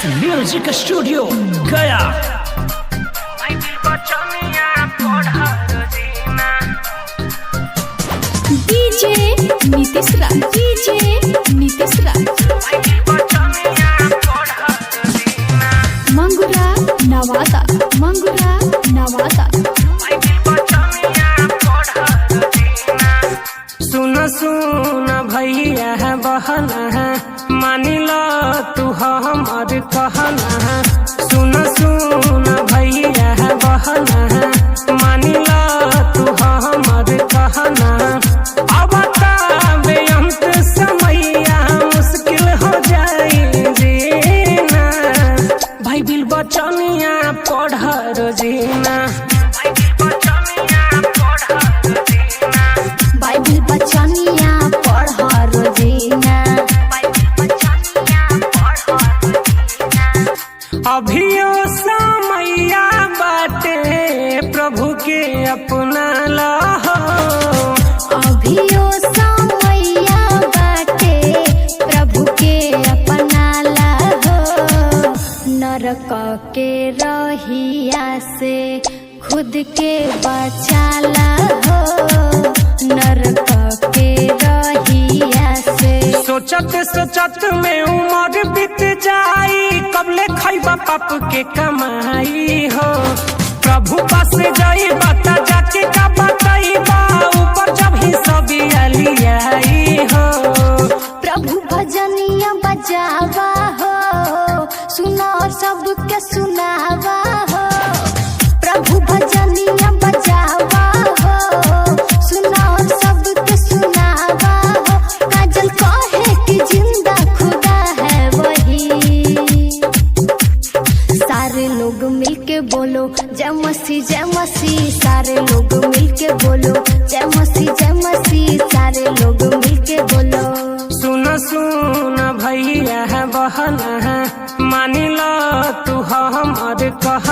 Music studio गया। DJ Nitish राज, DJ Nitish राज, मंगुरा नवादा, मंगुरा नवादा। सुन सुन भैया है बहना है, मानी लो तू हमार कहना। सुन सुन भैया है बहना है, मानी लो तू हमार कहना। अब ताबे अंत समैया मुश्किल हो जाई जीना, भाई बिल बचनिया पढ़ रोजीना। बाइबिल बचनिया पढ़ रोजीना। अभियो समैया बाटे प्रभु के अपना लहो। अभियो समैया बाटे प्रभु के अपना लहो। नरक के रहिया से खुद के बचाला हो, नरक के रहिया से। सोचत सोचत में उम्र बीत जाई, कबले खैबा पाप के कमाई हो। प्रभु पास जाई बता जाके का बताईबा, ऊपर जब ही सभी अलियाई हो। प्रभु भजनिया बजावा हो, सुनो सबके सुनावा हो। प्रभु भजनिया बजावा हो, सुनो सबके सुनावा हो। काजल कहे कि जिंदा खुदा है वही। सारे लोग मिलके बोलो जय मसीह जय मसीह, सारे लोग मिलके बोलो जय मसीह जय मसीह, सारे लोग मिलके बोलो। सुन सुन भैया है बहना है, मानी लो तू हमार कह